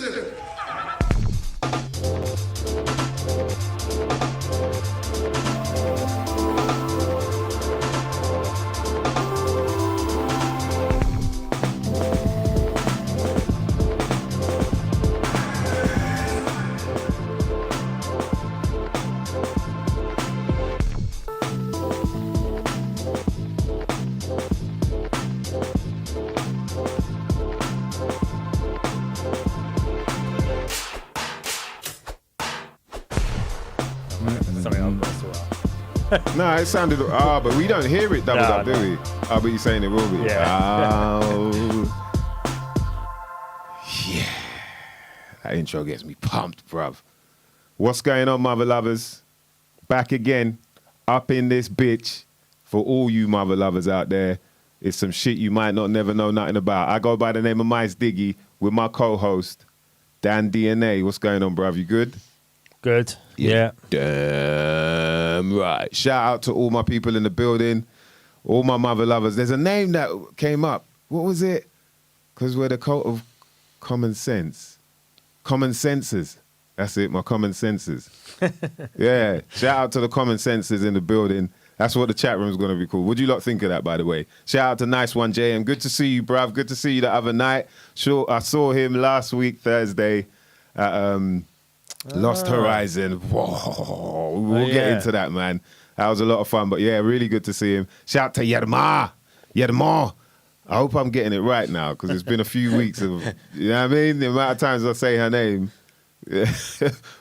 Listen. No, it sounded. But we don't hear it doubled up, do we? But you're saying it will be. Yeah. Yeah. That intro gets me pumped, bruv. What's going on, mother lovers? Back again, up in this bitch. For all you mother lovers out there, it's some shit you might not never know nothing about. I go by the name of MysDiggi with my co-host, Dan DNA. What's going on, bruv? You good? Good. Yeah. Damn right. Shout out to all my people in the building, all my mother lovers. There's a name that came up. What was it? Because we're the cult of common sense. Common senses. That's it, my common senses. Yeah. Shout out to the common senses in the building. That's what the chat room is going to be called. What do you lot think of that, by the way? Shout out to Nice One JM. Good to see you, bruv. Good to see you the other night. Sure, I saw him last week, Thursday, at Lost Horizon. Whoa. We'll get into that, man. That was a lot of fun. But yeah, really good to see him. Shout out to Yerma. I hope I'm getting it right now because it's been a few weeks of, you know what I mean? The amount of times I say her name.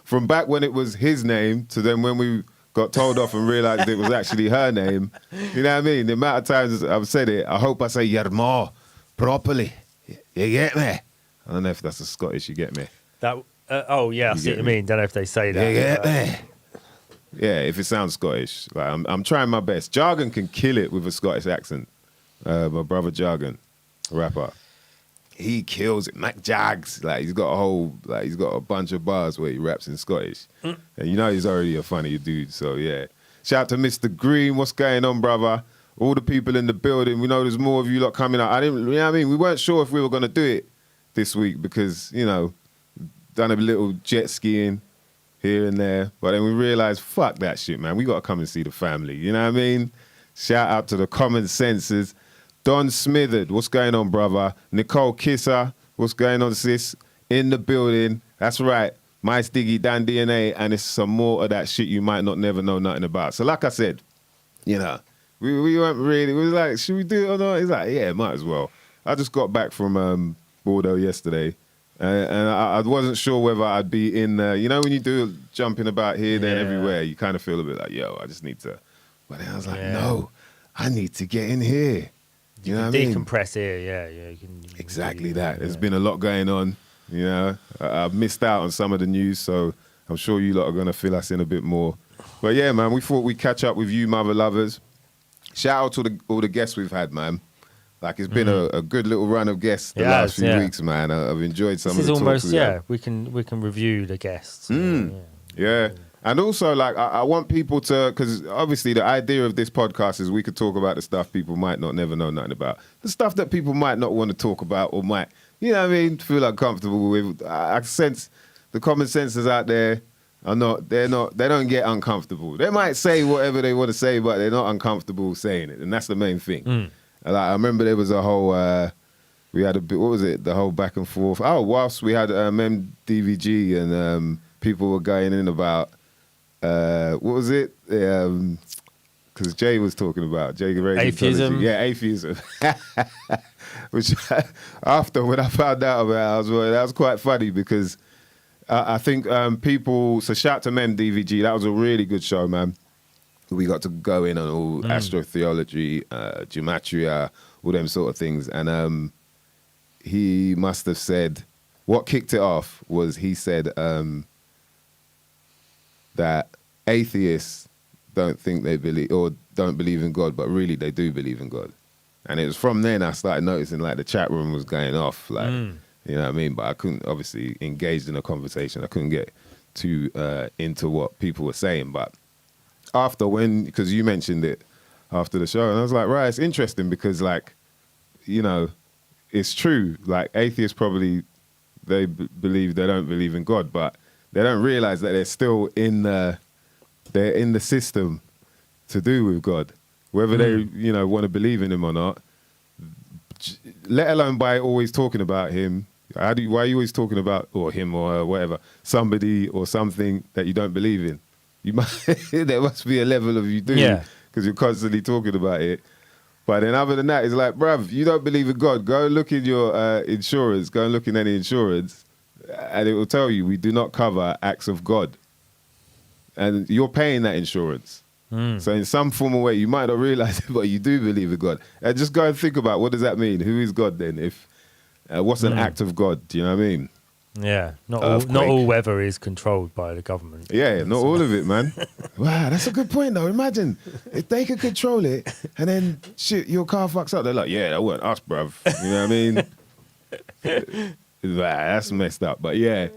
From back when it was his name to then when we got told off and realized it was actually her name. You know what I mean? The amount of times I've said it, I hope I say Yerma properly. You get me? I don't know if that's a Scottish, you get me? I see what you mean. Don't know if they say that. Yeah, yeah, if it sounds Scottish. Like, I'm trying my best. Jargon can kill it with a Scottish accent. My brother Jargon, rapper, he kills it. Mac Jags, like he's got a bunch of bars where he raps in Scottish. And you know he's already a funny dude, so yeah. Shout out to Mr. Green, what's going on, brother? All the people in the building, we know there's more of you lot coming out. You know what I mean? We weren't sure if we were going to do it this week because, you know, done a little jet skiing here and there. But then we realized, fuck that shit, man. We got to come and see the family. You know what I mean? Shout out to the common senses. Don Smithered, what's going on, brother? Nicole Kisser, what's going on, sis? In the building. That's right. MysDiggi, Dan DNA, and it's some more of that shit you might not never know nothing about. So like I said, you know, we weren't really, we was like, should we do it or not? He's like, yeah, might as well. I just got back from Bordeaux yesterday. And I wasn't sure whether I'd be in there. You know when you do jumping about here, then everywhere, you kind of feel a bit like, yo, I just need to. But then I was like, no, I need to get in here. You know what I mean? Decompress here, yeah. You can exactly really, that. There's been a lot going on. You know, I've missed out on some of the news, so I'm sure you lot are going to fill us in a bit more. But yeah, man, we thought we'd catch up with you, mother lovers. Shout out to all the guests we've had, man. Like, it's been a good little run of guests the last few weeks, man. I've enjoyed some of the talks. This is almost, we can review the guests. Yeah. And also, like, I want people to, because obviously the idea of this podcast is we could talk about the stuff people might not never know nothing about. The stuff that people might not want to talk about or might, you know what I mean, feel uncomfortable with. I sense the common senses out there they don't get uncomfortable. They might say whatever they want to say, but they're not uncomfortable saying it. And that's the main thing. Like, I remember there was a whole, we had a bit, what was it? The whole back and forth. Oh, whilst we had MDVG and people were going in about, what was it? Because Jay was talking about, Jay atheism. Yeah, atheism. Which after when I found out about it, that was quite funny because I think people, so shout to MDVG, that was a really good show, man. We got to go in on all astrotheology, gematria, all them sort of things. And he must have said, what kicked it off was he said that atheists don't think they believe, or don't believe in God, but really they do believe in God. And it was from then I started noticing like the chat room was going off, like, you know what I mean? But I couldn't obviously engage in a conversation. I couldn't get too into what people were saying, but because you mentioned it after the show, and I was like, right, it's interesting because, like, you know, it's true. Like, atheists probably they believe they don't believe in God, but they don't realize that they're still they're in the system to do with God, whether they want to believe in him or not. Let alone by always talking about him. Why are you always talking about or him or whatever, somebody or something that you don't believe in? You there must be a level of you do, because you're constantly talking about it. But then other than that, it's like, bruv, you don't believe in God. Go look in your insurance. Go and look in any insurance, and it will tell you we do not cover acts of God. And you're paying that insurance. So in some form or way, you might not realize it, but you do believe in God. And just go and think about, what does that mean? Who is God then? If what's an act of God? Do you know what I mean? Yeah, not all weather is controlled by the government. Yeah, not all of it, man. Wow, that's a good point, though. Imagine if they could control it, and then shit, your car fucks up. They're like, yeah, that weren't us, bruv. You know what I mean? That's messed up. But yeah,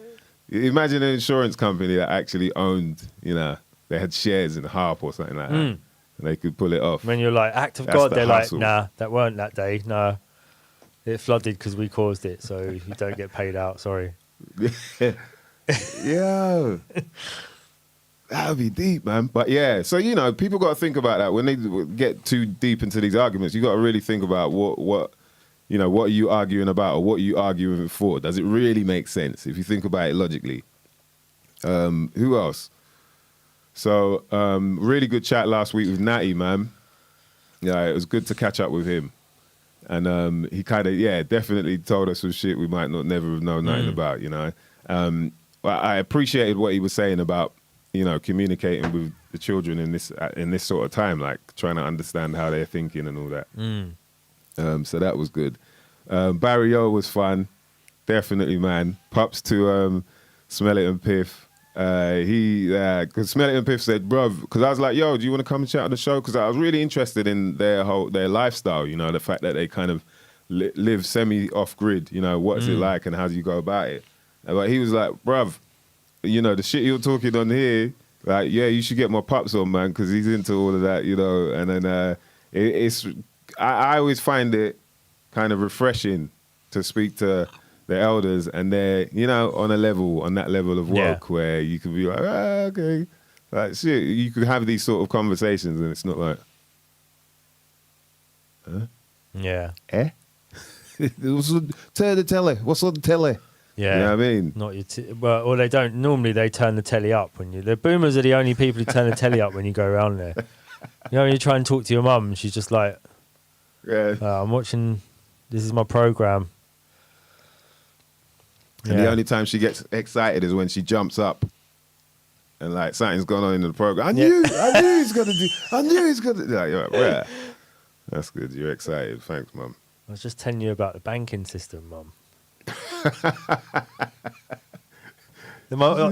imagine an insurance company that actually owned, they had shares in Harp or something like that, and they could pull it off. When you're like, act of God, they're hustle. Like, nah, that weren't that day. No, it flooded because we caused it, so you don't get paid out. Sorry. Yeah. That would be deep, man. But yeah, so people got to think about that when they get too deep into these arguments. You got to really think about what are you arguing about, or what are you arguing for? Does it really make sense if you think about it logically? Who else? So really good chat last week with Natty, man. Yeah, it was good to catch up with him. And he kind of, definitely told us some shit we might not never have known nothing about, I appreciated what he was saying about, communicating with the children in this sort of time, like trying to understand how they're thinking and all that. So that was good. Barry O was fun. Definitely, man. Props to Smell It and Piff. Because Smell It and Piff said, bruv, because I was like, yo, do you want to come and chat on the show? Because I was really interested in their lifestyle, the fact that they kind of live semi off grid, what's it like and how do you go about it? But he was like, bruv, the shit you're talking on here, like, yeah, you should get my pops on, man, because he's into all of that, and then I always find it kind of refreshing to speak to the elders, and they're, on that level of woke where you can be like, okay. Like, shit, you could have these sort of conversations and it's not like, huh? Yeah. Turn the telly. What's on the telly? Yeah. You know what I mean? Not your or they don't. Normally they turn the telly up when the boomers are the only people who turn the telly up when you go around there. When you try and talk to your mum, and she's just like, I'm watching, this is my program. And the only time she gets excited is when she jumps up and like something's going on in the program. I knew he's gonna do. I knew he's gonna. Like, you're like, yeah. That's good. You're excited. Thanks, Mum. I was just telling you about the banking system, Mum.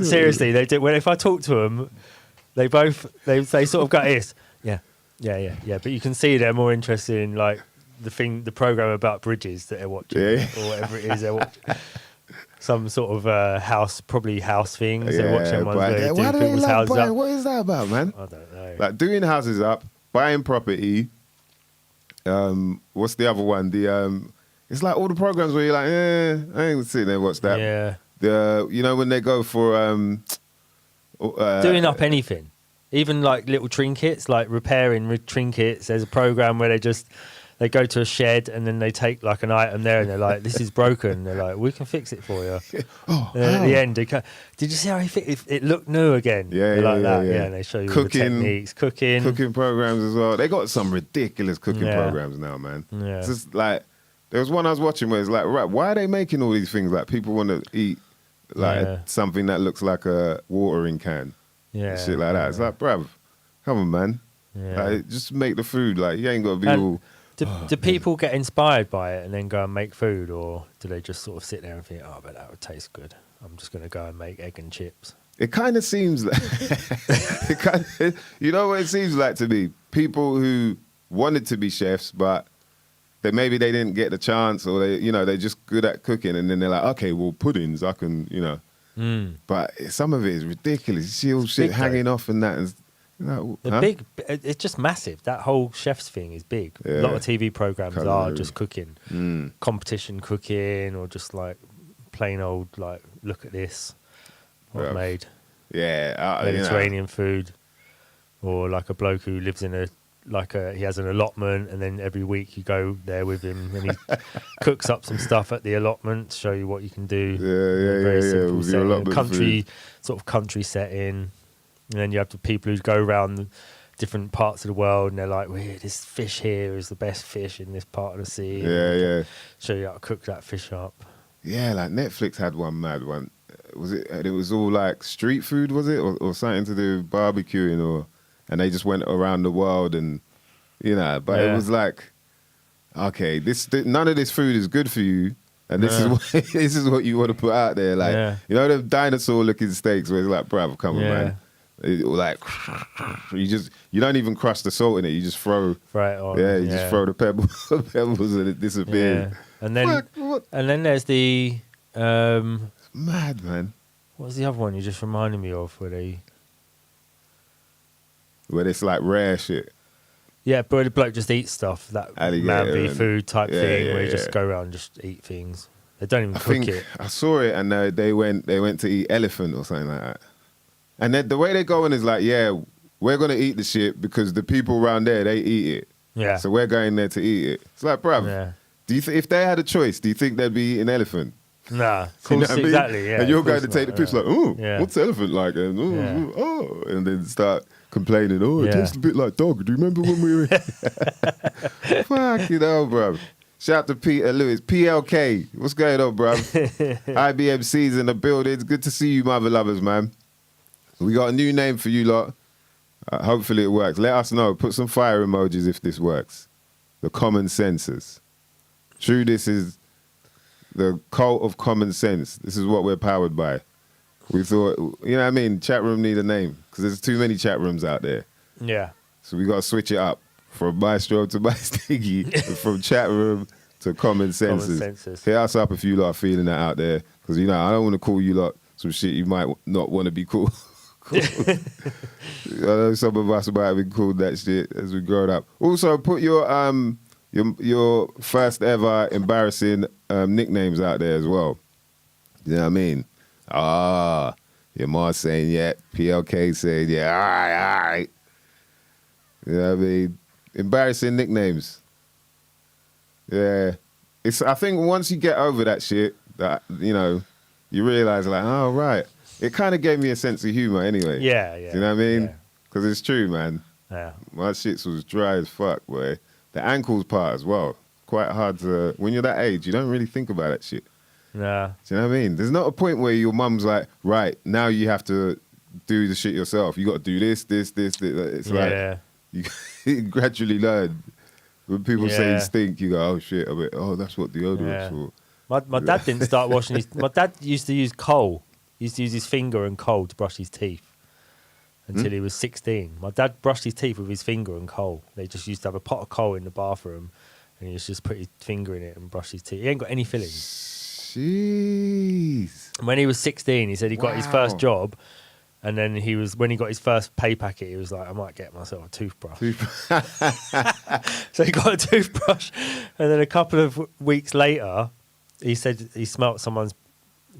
Seriously, they do. Well, if I talk to them, they sort of go this. Yeah. But you can see they're more interested in like the program about bridges that they're watching, or whatever it is they're watching. Some sort of house things. They're watching ones where they do people's houses up. What is that about, man? I don't know. Like doing houses up, buying property. What's the other one? It's like all the programs where you're like, I ain't sitting there watch that. Yeah. When they go for doing up anything, even like little trinkets, like repairing trinkets. There's a program where they go to a shed and then they take like an item there and they're like, this is broken. They're like, we can fix it for you. And then at the end, did you see how he fixed it? It looked new again. Yeah, and they show you all the techniques. Cooking programs as well. They got some ridiculous cooking programs now, man. Yeah. It's just like, there was one I was watching where it's like, right, why are they making all these things? Like people want to eat like something that looks like a watering can. Yeah. Shit like that. It's like, bruv, come on, man. Yeah. Like, just make the food. Like, you ain't got to be all... Do people get inspired by it and then go and make food, or do they just sort of sit there and think, oh, but that would taste good, I'm just going to go and make egg and chips? It kind of seems like... you know what it seems like to me? People who wanted to be chefs, but they didn't get the chance, or they're just good at cooking, and then they're like, okay, well, puddings, I can, But some of it is ridiculous. You see all shit hanging off and that, and big, it's just massive. That whole chef's thing is big. Yeah. A lot of TV programs are just cooking, competition cooking, or just like plain old like, look at this, what I've Bruv. made. Yeah, Mediterranean food, or like a bloke who lives in he has an allotment, and then every week you go there with him and he cooks up some stuff at the allotment to show you what you can do. Very simple with your setting, allotment country food. sort of country setting, and then you have the people who go around different parts of the world, and they're like, well, this fish here is the best fish in this part of the sea. Yeah. Show you how to cook that fish up. Yeah, like Netflix had one mad one. Was it? It was all like street food, was it, or something to do with barbecuing, and they just went around the world, and but it was like, okay, none of this food is good for you, and this is what you want to put out there, like the dinosaur looking steaks where it's like, bruv, come on, man. Like you don't even crush the salt in it, you just throw right on. You just throw the pebbles and it disappears. And then there's the mad, man. What was the other one you just reminded me of where it's like rare shit? Yeah, but the bloke just eats stuff, that man be food type thing where you just go around and just eat things. They don't even cook it. I saw it and they went to eat elephant or something like that. And then the way they go in is like, we're going to eat the shit because the people around there, they eat it. Yeah. So we're going there to eat it. It's like, bruv, do you if they had a choice, do you think they'd be eating elephant? Nah, of course, exactly, yeah. And you're going to take the piss like, what's elephant like? And, and then start complaining, it tastes a bit like dog. Do you remember when we were... Fucking hell, bruv. Shout out to Peter Lewis. PLK, what's going on, bruv? IBMC's in the building. It's good to see you, mother lovers, man. We got a new name for you lot. Hopefully it works. Let us know. Put some fire emojis if this works. The Common Senses. True, this is the cult of common sense. This is what we're powered by. We thought, you know what I mean? Chat room need a name because there's too many chat rooms out there. Yeah. So we got to switch it up from Maestro to MysDiggi, from chat room to common senses. Hit us up if you lot are feeling that out there because, I don't want to call you lot some shit you might not want to be called. I know some of us might have been called that shit as we growing up. Also, put your first ever embarrassing nicknames out there as well. You know what I mean? Your Mars saying yeah, PLK saying yeah, all right. You know what I mean? Embarrassing nicknames. Yeah. I think once you get over that shit, that you realize like, oh right. It kind of gave me a sense of humor anyway. Yeah. Do you know what I mean? Because it's true, man. Yeah. My shits was dry as fuck, boy. The ankles part as well. Quite hard to... When you're that age, you don't really think about that shit. Nah. Do you know what I mean? There's not a point where your mum's like, right, now you have to do the shit yourself. You got to do this. It's like... You gradually learn. When people say you stink, you go, oh shit, that's what deodorant's for. My dad didn't start washing his... My dad used to use coal. He used to use his finger and coal to brush his teeth until he was 16. My dad brushed his teeth with his finger and coal. They just used to have a pot of coal in the bathroom and he just put his finger in it and brush his teeth. He ain't got any fillings. Jeez. And when he was 16, he said he got his first job, and then when he got his first pay packet, he was like, I might get myself a toothbrush. So he got a toothbrush, and then a couple of weeks later, he said he smelt someone's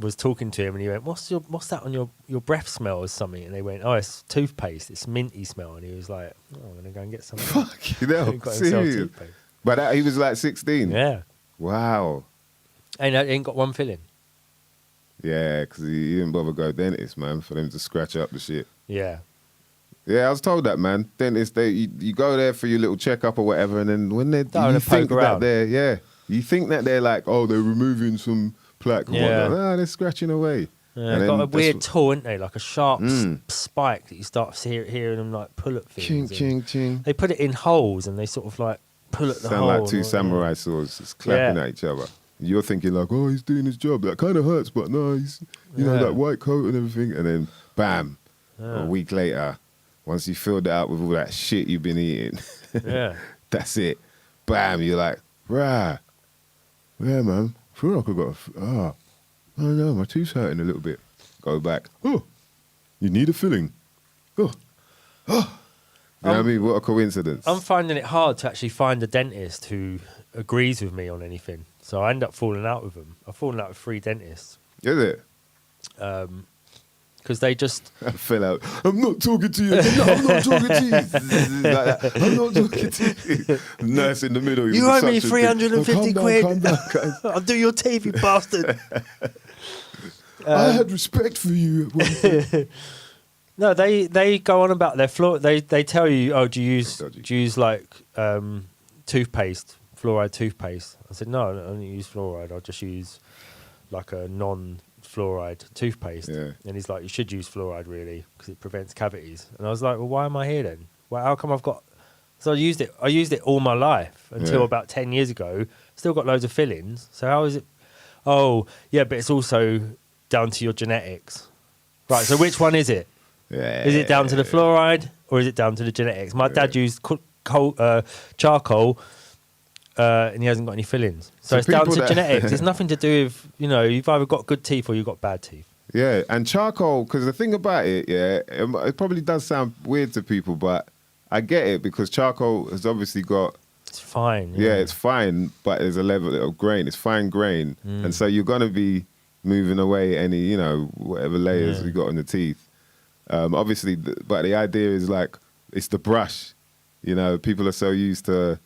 was talking to him and he went, what's that on your breath smell or something? And they went, oh, it's toothpaste, it's minty smell. And he was like, oh, I'm gonna go and get some. Fucking hell, serious? But he was like 16. Yeah. Wow. And he ain't got one filling. Yeah, because he didn't bother go dentist, man, for them to scratch up the shit. Yeah. Yeah, I was told that, man. Dentist, you go there for your little checkup or whatever, and then when you think that they're like, oh, they're removing some plaque and whatnot. They're scratching away. Yeah, they've got a weird tool, ain't they? Like a sharp spike that you start hearing them like pull at things. Ching, ching. They put it in holes and they sort of like pull at the hole. Sound like two samurai swords just clapping at each other. You're thinking like, oh, he's doing his job. That kind of hurts, but no, he's, you know, that white coat and everything. And then, bam, a week later, once you filled it out with all that shit you've been eating, that's it. Bam, you're like, rah. Yeah, man. I feel like I got I don't know, my tooth's hurting a little bit. Go back. Oh, you need a filling. You know what I mean? What a coincidence. I'm finding it hard to actually find a dentist who agrees with me on anything. So I end up falling out with them. I've fallen out with 3 dentists. Is it? Because they just I fell out. I'm not talking to you. No, I'm not talking to you. Like that. I'm not talking to you. Nurse in the middle. you owe me 350 quid. Calm down, guys. I'll do your teeth, you bastard. I had respect for you at one point. No, they go on about their floor. They tell you, oh, do you use like toothpaste, fluoride toothpaste? I said no, I don't use fluoride. I'll just use like a non-fluoride toothpaste. Yeah. And he's like, you should use fluoride really because it prevents cavities. And I was like, well, why am I here then? Well, how come I've got? So I used it all my life until about 10 years ago. Still got loads of fillings. So how is it? Oh, yeah, but it's also down to your genetics. Right. So which one is it? Yeah. Is it down to the fluoride or is it down to the genetics? My dad used charcoal and he hasn't got any fillings. So it's down to genetics. It's nothing to do with, you've either got good teeth or you've got bad teeth. Yeah, and charcoal, because the thing about it, it probably does sound weird to people, but I get it because charcoal has obviously got... It's fine. Yeah, it's fine, but there's a level of grain. It's fine grain. And so you're going to be moving away any, whatever layers you got on the teeth. Obviously, but the idea is like, it's the brush. People are so used to...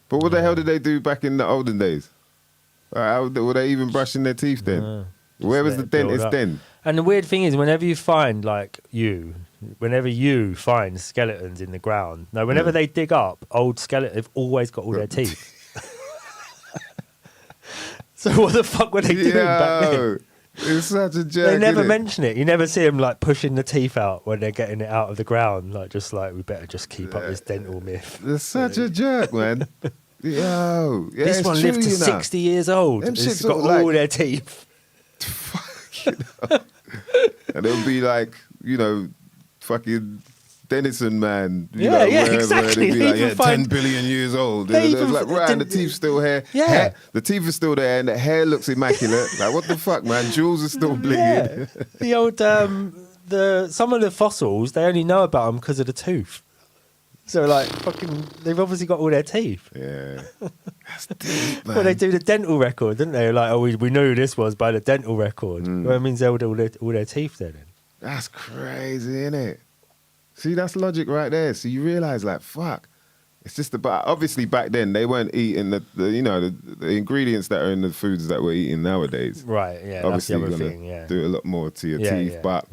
But what the hell did they do back in the olden days? Were they even brushing their teeth then? Where was the dentist then? And the weird thing is, whenever you find, whenever you find skeletons in the ground, whenever they dig up old skeletons, they've always got all their teeth. So what the fuck were they doing back then? It's such a joke. They never mention it. You never see them pushing the teeth out when they're getting it out of the ground. We better just keep up this dental myth. It's such a jerk, man. Yo, yeah, this one lived to 60 years old. It's got all their teeth. And it'll be like, fucking Denison man. Exactly. It'd be like, 10 billion years old. It's like, right, and the teeth's still here. Yeah. The teeth are still there, and the hair looks immaculate. Like, what the fuck, man? Jewels are still bleeding. Yeah. The old, some of the fossils, they only know about them because of the tooth. So, they've obviously got all their teeth. Yeah. That's deep, man. Well, they do the dental record, didn't they? Like, we knew who this was by the dental record. Well, that means they would have all their teeth there then. That's crazy, isn't it? See, that's logic right there. So you realise, fuck. It's just about, obviously back then, they weren't eating the ingredients that are in the foods that we're eating nowadays. Right, yeah, obviously, that's the other thing, yeah. Do a lot more to your teeth. But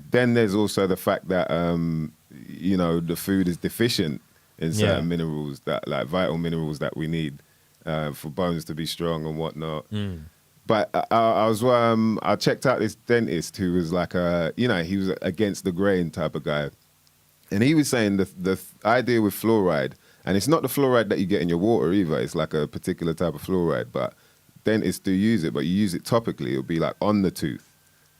then there's also the fact that, the food is deficient in certain minerals, that vital minerals that we need for bones to be strong and whatnot. But I checked out this dentist who was he was against the grain type of guy. And he was saying the idea with fluoride, and it's not the fluoride that you get in your water either, it's like a particular type of fluoride, but dentists do use it, but you use it topically, it'll be on the tooth.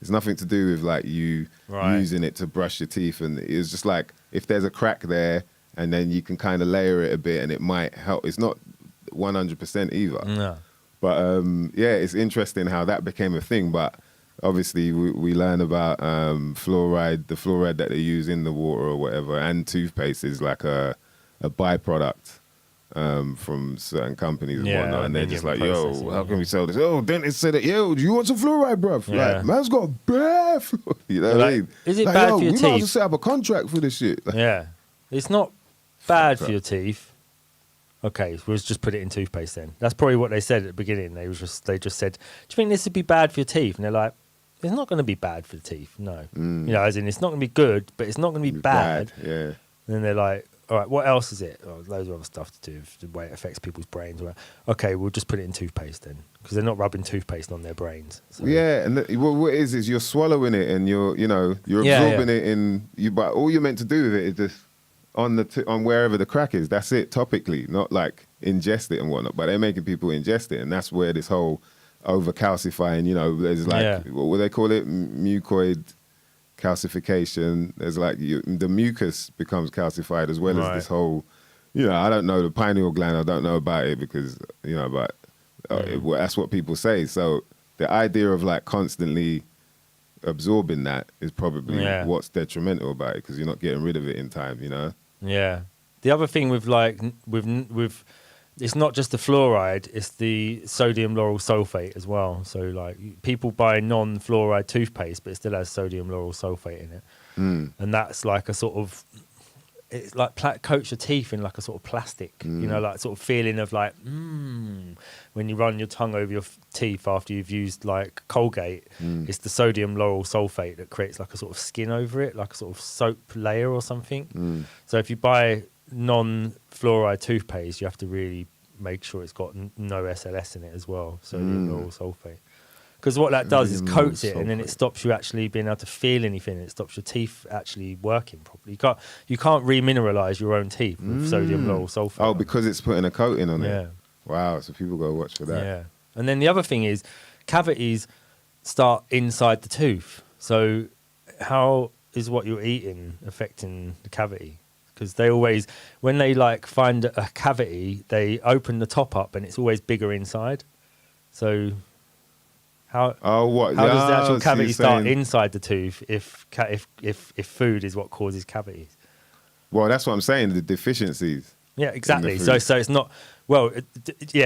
It's nothing to do with you using it to brush your teeth, and it's just if there's a crack there, and then you can kind of layer it a bit, and it might help. It's not 100% either. No. But it's interesting how that became a thing, but obviously, we learn about fluoride, the fluoride that they use in the water or whatever, and toothpaste is like a byproduct from certain companies and whatnot. And they're just like, yo, how can we sell this? Oh, dentist said it. Yo, do you want some fluoride, bruv? Yeah. Man's got bad fluoride. You know what I mean? Is it bad for your teeth? We might as well set up a contract for this shit. Yeah. It's not bad for your teeth. Okay, we'll just put it in toothpaste then. That's probably what they said at the beginning. They just said, do you think this would be bad for your teeth? And they're like, it's not going to be bad for the teeth, no. As in, it's not going to be good, but it's not going to be bad. Yeah. And then they're like, all right, what else is it? Oh, loads of other stuff to do with the way it affects people's brains. Okay, we'll just put it in toothpaste then, because they're not rubbing toothpaste on their brains. So. Yeah, and what it is you're swallowing it, and you're absorbing it in you. But all you're meant to do with it is just on wherever the crack is. That's it, topically, not ingest it and whatnot. But they're making people ingest it, and that's where this whole over calcifying, there's what they call it, mucoid calcification. There's the mucus becomes calcified as well as this whole, I don't know the pineal gland. I don't know about it because but that's what people say. So the idea of constantly absorbing that is probably what's detrimental about it, because you're not getting rid of it in time. Yeah. The other thing with with it's not just the fluoride, it's the sodium lauryl sulfate as well. So like people buy non-fluoride toothpaste, but it still has sodium lauryl sulfate in it. And that's like a sort of, it's like coats your teeth in like a sort of plastic, you know, like sort of feeling of like, when you run your tongue over your teeth after you've used like Colgate, it's the sodium lauryl sulfate that creates like a sort of skin over it, like a sort of soap layer or something. So if you buy non-fluoride toothpaste, you have to really make sure it's got no SLS in it as well, sodium lauryl sulfate. Because what that does is coats it, and then it stops you actually being able to feel anything. It stops your teeth actually working properly. You can't remineralize your own teeth with sodium lauryl sulfate. Oh, because it's putting a coating on it. Yeah. Wow. So people go watch for that. Yeah. And then the other thing is cavities start inside the tooth. So how is what you're eating affecting the cavity? Because they always, when they like find a cavity, they open the top up and it's always bigger inside. So how does the actual cavity start inside the tooth if food is what causes cavities? Well, that's what I'm saying. The deficiencies. Yeah, exactly. So it's not. Well,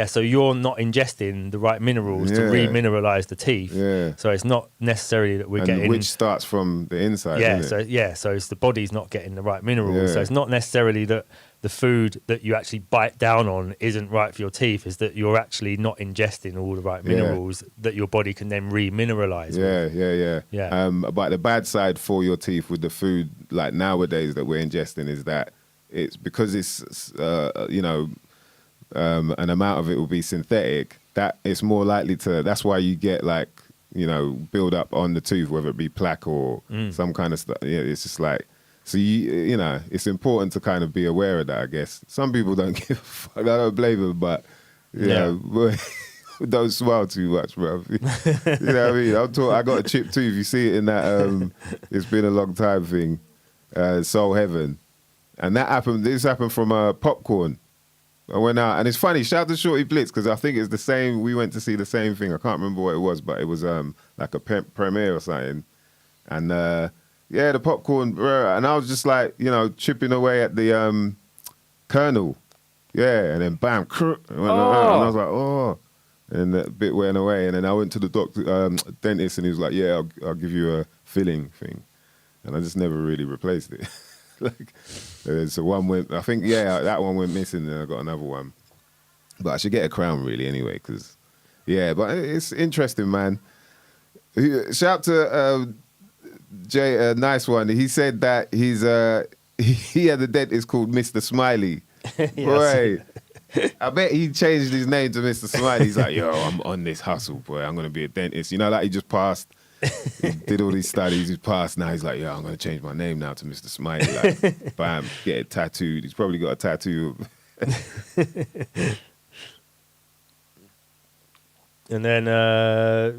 so you're not ingesting the right minerals to remineralize the teeth. Yeah. So it's not necessarily that we're getting, which starts from the inside. Yeah. Isn't it? So it's the body's not getting the right minerals. So it's not necessarily that the food that you actually bite down on isn't right for your teeth. Is that you're actually not ingesting all the right minerals that your body can then remineralize. Yeah. But the bad side for your teeth with the food like nowadays that we're ingesting is that it's because it's an amount of it will be synthetic, that it's more likely to, that's why you get like, build up on the tooth, whether it be plaque or some kind of stuff. Yeah, it's just like, so it's important to kind of be aware of that, I guess. Some people don't give a fuck, I don't blame them, but, don't smile too much, bro. You know what I mean? I got a chipped tooth, you see it in that, it's been a long time thing, Soul Heaven. And this happened from popcorn. I went out, and it's funny, shout out to Shorty Blitz, because I think it's the same, we went to see the same thing. I can't remember what it was, but it was like a premiere or something. And the popcorn, and I was just like, chipping away at the kernel. Yeah, and then bam, and I was like, oh. And that bit went away, and then I went to the doctor, dentist, and he was like, yeah, I'll give you a filling thing. And I just never really replaced it. So one went, I think, that one went missing, and I got another one. But I should get a crown, really, anyway, because, but it's interesting, man. Shout out to Jay, nice one. He said that he had a dentist called Mr. Smiley. Boy, I bet he changed his name to Mr. Smiley. He's like, yo, I'm on this hustle, boy. I'm going to be a dentist. Like he just passed. He did all these studies, he's passed. Now he's like, I'm going to change my name now to Mr. Smiley. Like, bam, get it tattooed. He's probably got a tattoo. And then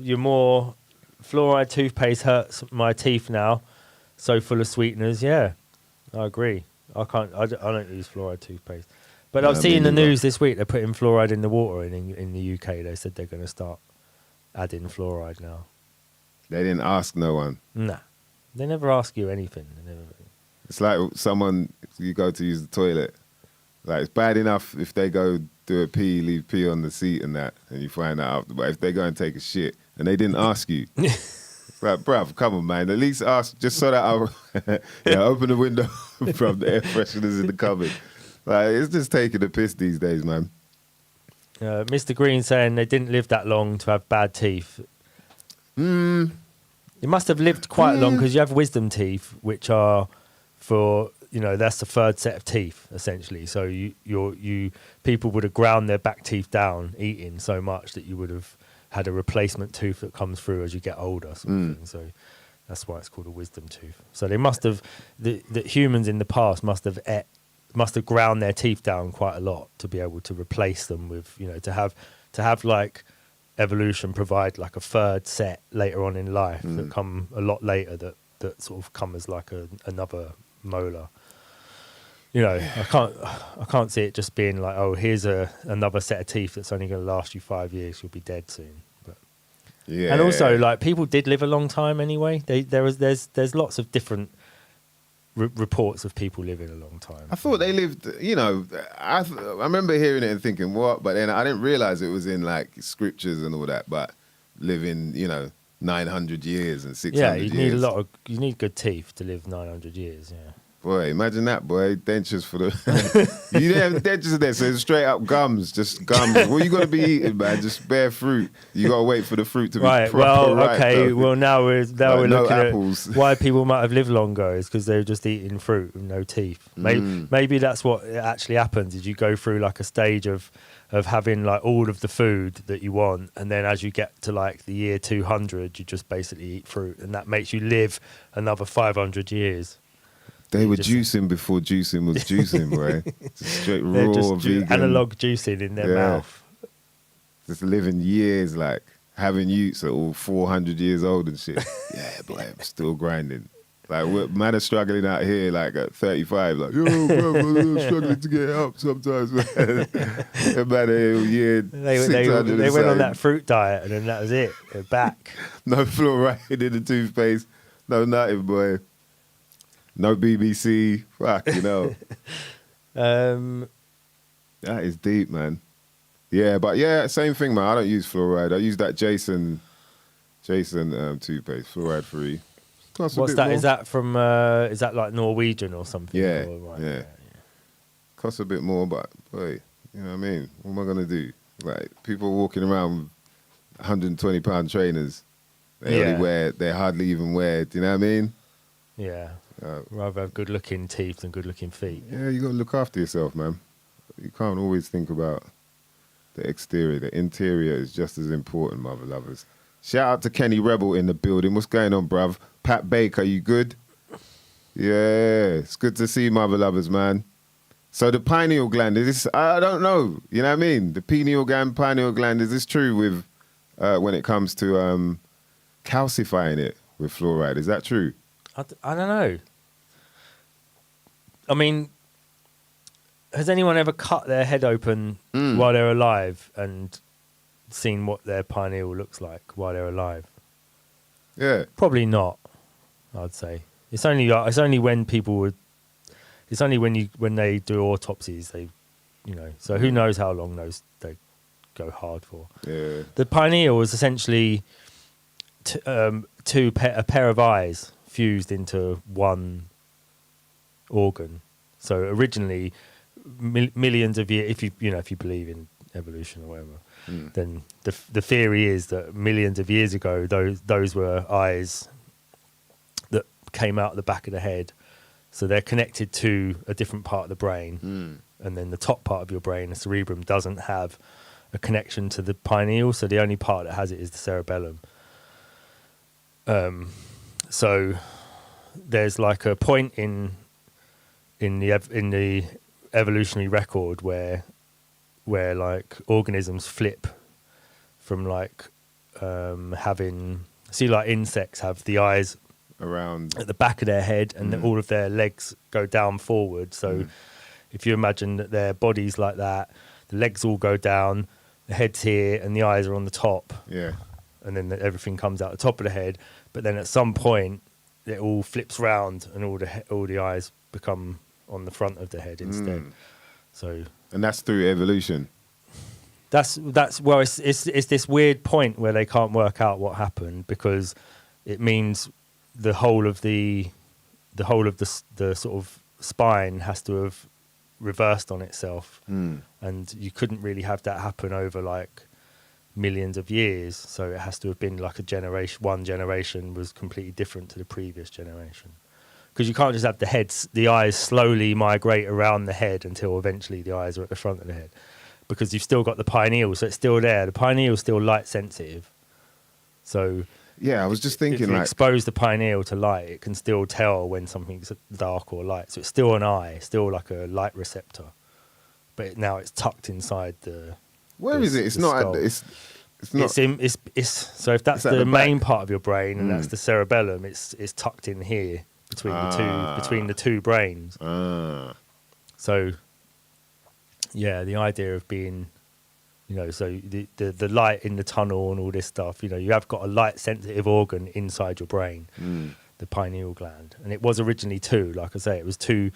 your more fluoride toothpaste hurts my teeth now. So full of sweeteners. Yeah, I agree. I don't use fluoride toothpaste. But I've seen the news this week, they're putting fluoride in the water in the UK. They said they're going to start adding fluoride now. They didn't ask no one. Nah. They never ask you anything. It's like you go to use the toilet. Like, it's bad enough if they go do a pee, leave pee on the seat and that, and you find that out. But if they go and take a shit and they didn't ask you, it's like, bruv, come on, man. At least ask, just so that I'll open the window from the air fresheners in the cupboard. Like, it's just taking the piss these days, man. Mr. Green saying they didn't live that long to have bad teeth. You must have lived quite long, because you have wisdom teeth, which are for, that's the third set of teeth essentially. So people would have ground their back teeth down eating so much that you would have had a replacement tooth that comes through as you get older, sort of thing. So that's why it's called a wisdom tooth. So they must have the humans in the past must have ground their teeth down quite a lot to be able to replace them with, to have like evolution provide like a third set later on in life that come a lot later that sort of come as like another molar. I can't see it just being like, oh, here's another set of teeth that's only going to last you 5 years. You'll be dead soon. But yeah, and also like people did live a long time anyway. There's lots of different reports of people living a long time. I thought they lived, I remember hearing it and thinking, what? But then I didn't realize it was in like scriptures and all that, but living, 900 years and 600 years. Yeah, you need good teeth to live 900 years, yeah. Boy, imagine that, boy. Dentures for the... You didn't have dentures there, so it's straight up gums, just gums. What you got to be eating, man? Just bare fruit. You got to wait for the fruit to be proper ripe. Okay. Though. Well, now we're no looking apples. at why people might have lived longer is because they're just eating fruit with no teeth. Maybe that's what actually happens is you go through like a stage of having like all of the food that you want, and then as you get to like the year 200, you just basically eat fruit, and that makes you live another 500 years. They were juicing before juicing was juicing, bro. Just straight They're raw just vegan. analog juicing in their mouth. Just living years, like having youths at all 400 years old and shit. Yeah, boy, I'm still grinding. Like, man are struggling out here, like at 35, like, yo, bro, I'm struggling to get help sometimes, man. About a year, they went on that fruit diet, and then that was it. They're back. No fluoride in the toothpaste. No nothing, boy. No BBC, That is deep, man. Yeah, but yeah, same thing, man. I don't use fluoride. I use that Jason toothpaste, fluoride free. What's that? More. Is that from? Is that like Norwegian or something? Yeah, or, yeah. Costs a bit more, but boy, you know what I mean. What am I gonna do? Like people walking around with 120-pound trainers. They hardly even wear. Do you know what I mean? Yeah. Rather have good-looking teeth than good-looking feet. Yeah, you got to look after yourself, man. You can't always think about the exterior. The interior is just as important, mother lovers. Shout out to Kenny Rebel in the building. What's going on, bruv? Pat Baker, you good? Yeah, it's good to see mother lovers, man. So the pineal gland, is this, I don't know, you know what I mean? The pineal gland, is this true with, when it comes to calcifying it with fluoride? Is that true? I don't know. I mean, has anyone ever cut their head open while they're alive and seen what their pineal looks like while they're alive? Yeah. Probably not, I'd say. It's only when people would... It's only when they do autopsies, so who knows how long they go hard for. Yeah. The pineal was essentially a pair of eyes fused into one organ. So originally, millions of years, if you believe in evolution or whatever, then the theory is that millions of years ago, those were eyes that came out the back of the head. So they're connected to a different part of the brain, and then the top part of your brain, the cerebrum, doesn't have a connection to the pineal. So the only part that has it is the cerebellum. So there's like a point in the evolutionary record where like organisms flip from like having, see, like insects have the eyes around at the back of their head, and all of their legs go down forward. So if you imagine that their body's like that, the legs all go down, the head's here, and the eyes are on the top. Yeah. And then everything comes out the top of the head. But then at some point, it all flips round, and all the eyes become on the front of the head instead. So. And that's through evolution. That's well, it's this weird point where they can't work out what happened, because it means the whole of the sort of spine has to have reversed on itself, and you couldn't really have that happen over like millions of years. So it has to have been like one generation was completely different to the previous generation, because you can't just have the eyes slowly migrate around the head until eventually the eyes are at the front of the head, because you've still got the pineal, so it's still there. The pineal is still light sensitive, so. Yeah, I was just thinking, if you expose the pineal to light, it can still tell when something's dark or light. So it's still an eye, still like a light receptor, but now it's tucked inside the. Where is it? It's not. Skull. It's not. So if that's the main part of your brain, and that's the cerebellum, it's tucked in here between the two brains. So yeah, the idea of being. So the light in the tunnel and all this stuff, you have got a light sensitive organ inside your brain the pineal gland. And it was originally two, like I say, it was two.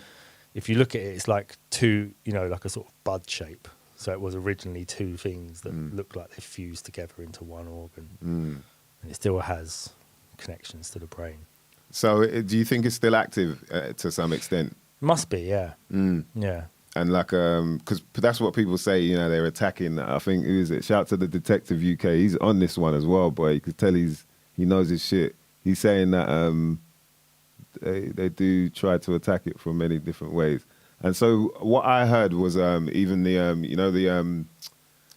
If you look at it, it's like two, like a sort of bud shape. So it was originally two things that look like they fused together into one organ. And it still has connections to the brain. So do you think it's still active to some extent? Must be, yeah. Yeah. And like, because that's what people say, they're attacking. I think, who is it? Shout to the Detective UK. He's on this one as well, boy. You could tell he knows his shit. He's saying that they do try to attack it from many different ways. And so what I heard was even the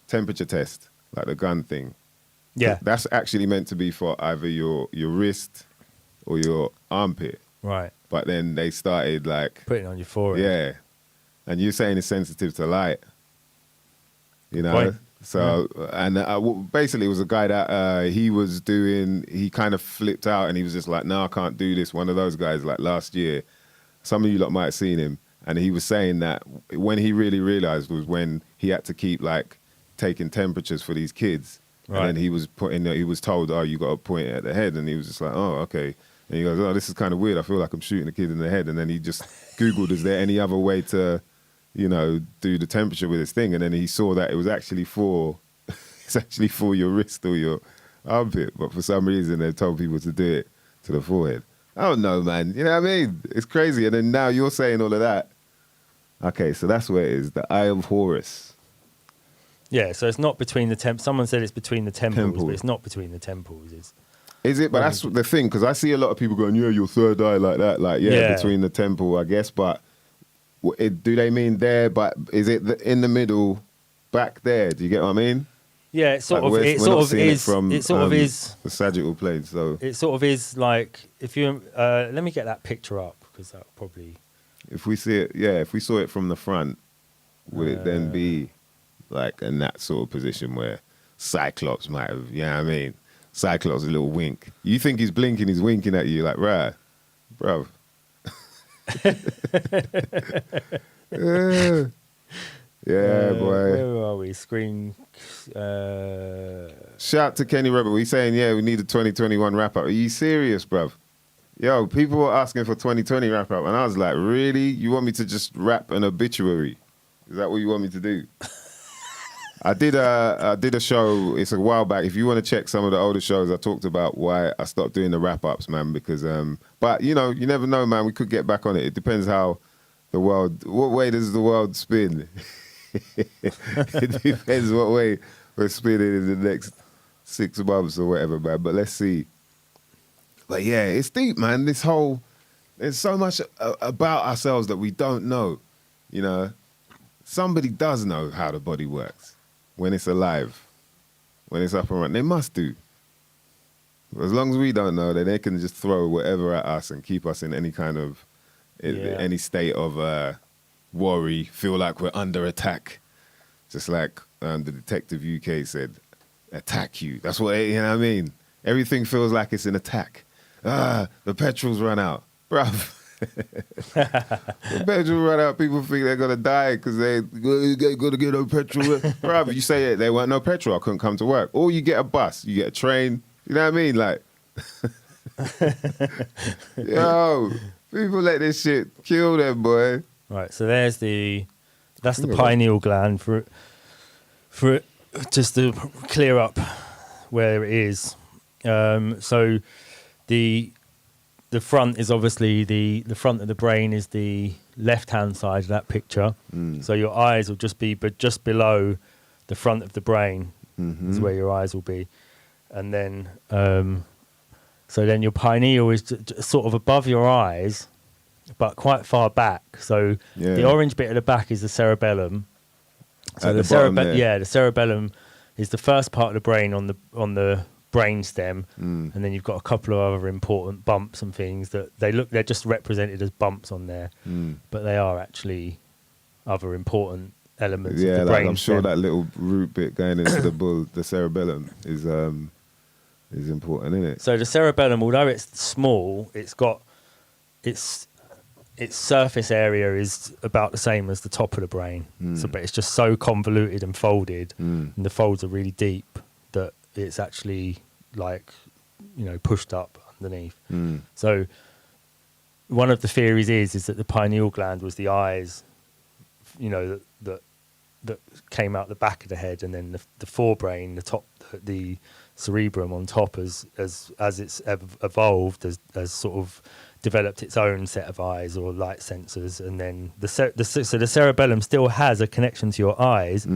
temperature test, like the gun thing. Yeah. That's actually meant to be for either your wrist or your armpit. Right. But then they started like... putting it on your forehead. Yeah. And you're saying it's sensitive to light. Point. So, and basically it was a guy that he kind of flipped out and he was just like, no, I can't do this. One of those guys, like last year, some of you lot might have seen him. And he was saying that when he really realized was when he had to keep like taking temperatures for these kids. Right. And then he was told, oh, you got to point it at the head. And he was just like, oh, okay. And he goes, oh, this is kind of weird. I feel like I'm shooting a kid in the head. And then he just Googled, is there any other way to, do the temperature with this thing? And then he saw that it was actually for your wrist or your armpit. But for some reason, they told people to do it to the forehead. I don't know, man. You know what I mean? It's crazy. And then now you're saying all of that. Okay, so that's where it is. The Eye of Horus. Yeah, so it's not between the someone said it's between the temples, but it's not between the temples. Is it? But that's the thing, because I see a lot of people going, yeah, your third eye like that. Like, yeah, between the temple, I guess. But do they mean there? But is it in the middle, back there? Do you get what I mean? Yeah, it sort of is from the sagittal plane. So it sort of is like, if you let me get that picture up, because that probably... If we see it, if we saw it from the front, would it then be like in that sort of position where Cyclops might have, Cyclops, a little wink. You think he's blinking, he's winking at you like, right, bro. Yeah, boy. Where are we? Screen. Shout to Kenny Rebel. He's saying, we need a 2021 wrap up. Are you serious, bruv? Yo, people were asking for 2020 wrap up, and I was like, really? You want me to just rap an obituary? Is that what you want me to do? I did a show, it's a while back. If you want to check some of the older shows, I talked about why I stopped doing the wrap-ups, man, because, but, you never know, man. We could get back on it. It depends what way does the world spin? It depends what way we're spinning in the next 6 months or whatever, man. But let's see. But yeah, it's deep, man. There's so much about ourselves that we don't know, Somebody does know how the body works when it's alive, when it's up and running. They must do. As long as we don't know, then they can just throw whatever at us and keep us in any kind of, any state of worry, feel like we're under attack. Just like the Detective UK said, attack you. That's what, you know what I mean? Everything feels like it's an attack. The petrol's run out. Bruv. The petrol run out, people think they're going to die because they're going to get no petrol. Bruv, you say there weren't no petrol, I couldn't come to work. Or you get a bus, you get a train. You know what I mean? Like, yo, people let this shit kill them, boy. Right, so that's the pineal gland for just to clear up where it is. So the front is obviously the front of the brain is the left-hand side of that picture. So your eyes will just be just below the front of the brain is where your eyes will be. And then so then your pineal is sort of above your eyes, but quite far back. So the orange bit at the back is the cerebellum. So the cerebellum is the first part of the brain on the brain stem, and then you've got a couple of other important bumps and things that they're just represented as bumps on there, but they are actually other important elements of the brain. I'm sure that little root bit going into the cerebellum is important, isn't it? So the cerebellum, although it's small, it's got its surface area is about the same as the top of the brain. But it's just so convoluted and folded, and the folds are really deep that it's actually pushed up underneath. So one of the theories is that the pineal gland was the eyes, you know, that came out the back of the head, and then the forebrain, the top, the cerebrum on top, as it's evolved, as sort of developed its own set of eyes or light sensors, and then so the cerebellum still has a connection to your eyes,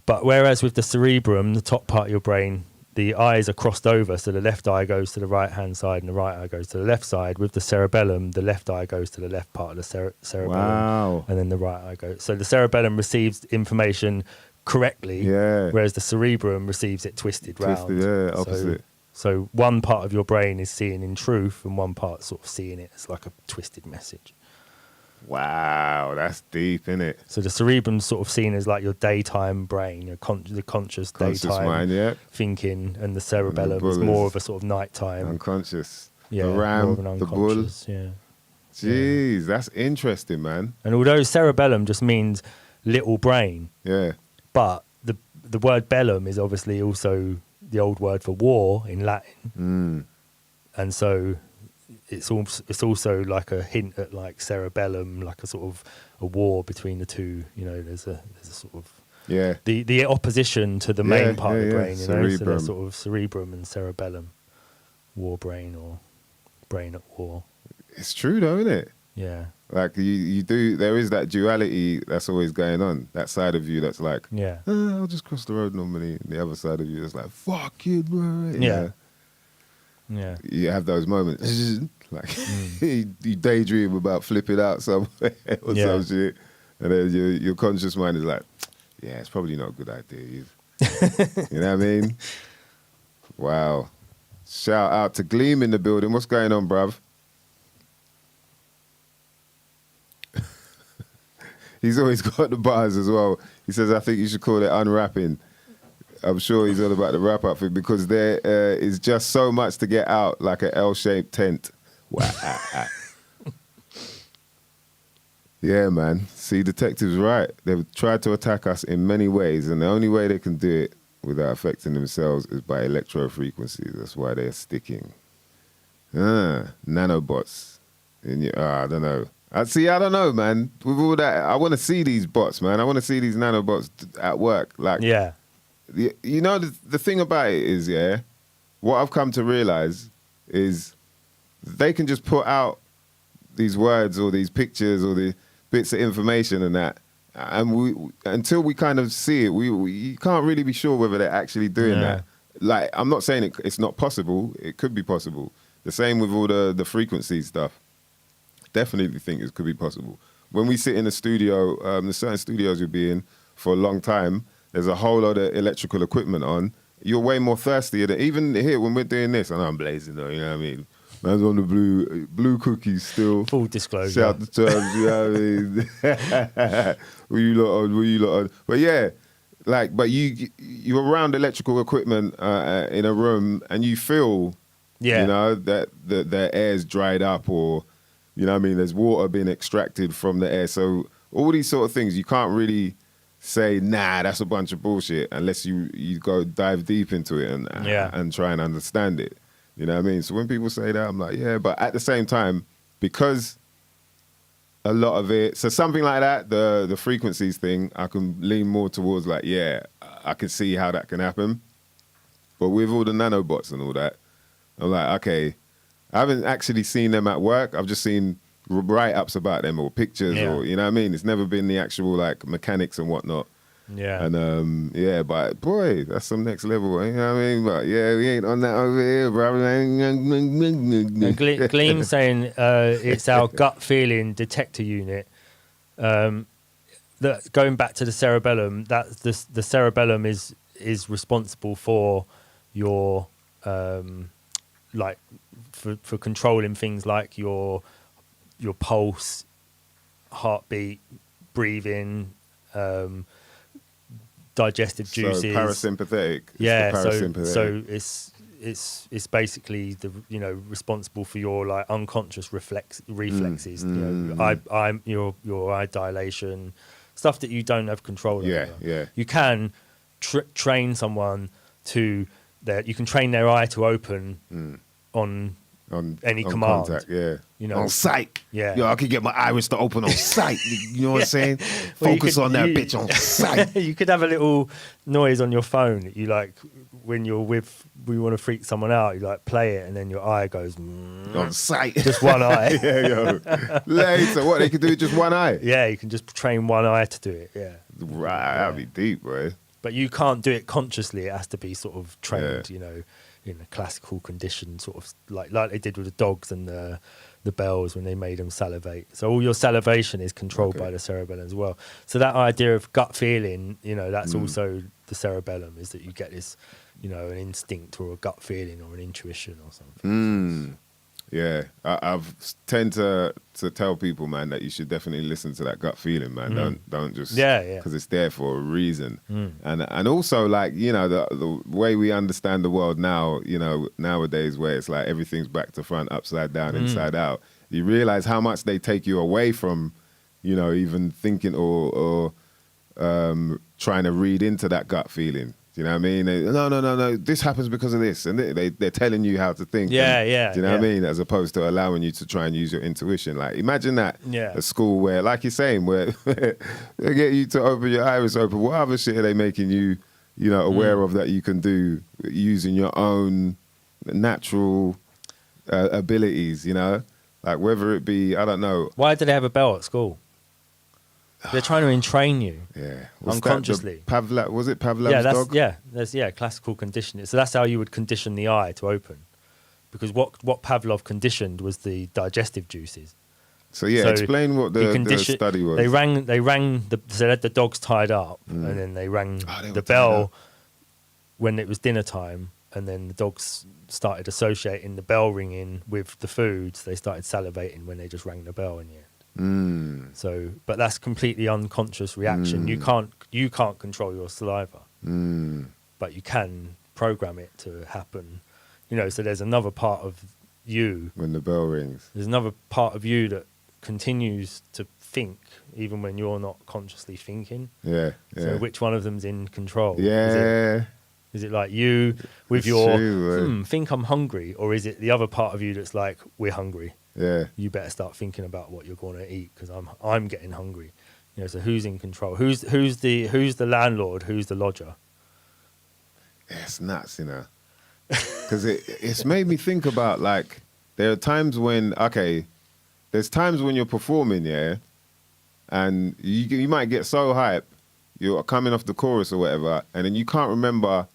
but whereas with the cerebrum, the top part of your brain, the eyes are crossed over, so the left eye goes to the right hand side and the right eye goes to the left side. With the cerebellum, the left eye goes to the left part of the cerebellum, and then the right eye goes. So the cerebellum receives information correctly, whereas the cerebrum receives it twisted round. Yeah, opposite. So one part of your brain is seeing in truth, and one part sort of seeing it as like a twisted message. Wow, that's deep, isn't it? So the cerebrum's sort of seen as like your daytime brain, the conscious daytime mind, thinking, and the cerebellum is more of a sort of nighttime. Unconscious. Yeah, the ram, more of an the bull. unconscious, yeah. Jeez, that's interesting, man. And although cerebellum just means little brain, but the word bellum is obviously also the old word for war in Latin. And so it's also like a hint at like cerebellum, like a sort of a war between the two. You know, there's a sort of the opposition to the main part of the brain. You know, so there's sort of cerebrum and cerebellum, war brain or brain at war. It's true though, isn't it? Yeah. Like you do, there is that duality that's always going on. That side of you that's like, I'll just cross the road normally. And the other side of you that's like, fuck it, bro. Yeah. You have those moments. Like you daydream about flipping out somewhere or some shit, and then your conscious mind is like, yeah, it's probably not a good idea. You know what I mean? Wow. Shout out to Gleam in the building. What's going on, bruv? He's always got the bars as well. He says, I think you should call it unwrapping. I'm sure he's all about the wrap-up thing, because there is just so much to get out, like an L-shaped tent. Wow. Yeah, man. See, detectives right. They've tried to attack us in many ways, and the only way they can do it without affecting themselves is by electro-frequencies. That's why they're sticking. Nanobots. I don't know. I don't know, man. With all that, I want to see these bots, man. I want to see these nanobots at work. Like, you know, the thing about it is, what I've come to realize is they can just put out these words or these pictures or the bits of information and that, and until we kind of see it, you can't really be sure whether they're actually doing that. Like, I'm not saying it's not possible. It could be possible. The same with all the frequency stuff. Definitely think it could be possible. When we sit in a studio, there's certain studios you'll be in for a long time, there's a whole lot of electrical equipment on. You're way more thirsty. Even here, when we're doing this, I know I'm blazing though, you know what I mean? Man's on the blue cookies still. Full disclosure. Shout the terms, you know what I mean? Were you lot on? But yeah, like, but you're around electrical equipment in a room, and you feel, you know, that the air's dried up, or, you know what I mean, there's water being extracted from the air. So all these sort of things, you can't really say, nah, that's a bunch of bullshit, unless you go dive deep into it and try and understand it. You know what I mean? So when people say that, I'm like, yeah, but at the same time, because a lot of it, so something like that, the frequencies thing, I can lean more towards like, yeah, I can see how that can happen. But with all the nanobots and all that, I'm like, okay, I haven't actually seen them at work. I've just seen write-ups about them or pictures or, you know what I mean? It's never been the actual like mechanics and whatnot. Yeah. And but boy, that's some next level. You know what I mean? But yeah, we ain't on that over here, bro. Gleam saying it's our gut feeling detector unit. That going back to the cerebellum, that the cerebellum is responsible for your like for controlling things like your pulse, heartbeat, breathing, digestive juices. So parasympathetic. So it's basically the, you know, responsible for your like unconscious reflexes. You know, your eye dilation, stuff that you don't have control over. Yeah. You can train someone to you can train their eye to open on on any on command. contact, yeah. You know, On sight. Yeah. Yo, I could get my iris to open on sight. You know what I'm saying? Well, you Focus could- on that you- bitch on sight. You could have a little noise on your phone that you like when you're with, we want to freak someone out, you like play it and then your eye goes, On sight. just one eye. Yeah, yo. Later, what they could do with just one eye. Yeah, you can just train one eye to do it, yeah. Right, that'd be deep, bro. But you can't do it consciously. It has to be sort of trained, Yeah. you know, in a classical condition, sort of like they did with the dogs and the bells when they made them salivate. So all your salivation is controlled by the cerebellum as well. So that idea of gut feeling, you know, that's also the cerebellum, is that you get this, you know, an instinct or a gut feeling or an intuition or something. Yeah, I've tend to tell people, man, that you should definitely listen to that gut feeling, man. Don't just because it's there for a reason. And also, like, you know, the way we understand the world now, you know, nowadays, where it's like everything's back to front, upside down, inside out. You realize how much they take you away from, you know, even thinking or trying to read into that gut feeling. You know what I mean? No. This happens because of this, and they're telling you how to think. Yeah. Do you know what I mean? As opposed to allowing you to try and use your intuition. Like, imagine that at school where, like you're saying, where they get you to open your iris open. What other shit are they making you, you know, aware of that you can do using your own natural abilities? You know, like whether it be, I don't know. Why do they have a bell at school? They're trying to entrain you. Yeah, unconsciously. Was it Pavlov's dog? That's classical conditioning. So that's how you would condition the eye to open, because what Pavlov conditioned was the digestive juices. So explain what the study was. They they had the dogs tied up, and then they rang the bell when it was dinner time, and then the dogs started associating the bell ringing with the foods. They started salivating when they just rang the bell in the end. So, but that's completely unconscious reaction. You can't control your saliva, but you can program it to happen. You know, so there's another part of you when the bell rings. There's another part of you that continues to think even when you're not consciously thinking. Yeah. So which one of them's in control? Yeah. Is it like you with think I'm hungry, or is it the other part of you that's like, we're hungry? Yeah. You better start thinking about what you're going to eat because I'm getting hungry. You know, so who's in control? Who's the landlord? Who's the lodger? Yeah, it's nuts, you know. Because it's made me think about, like, there are times when there's times when you're performing, and you might get so hype, you're coming off the chorus or whatever, and then you can't remember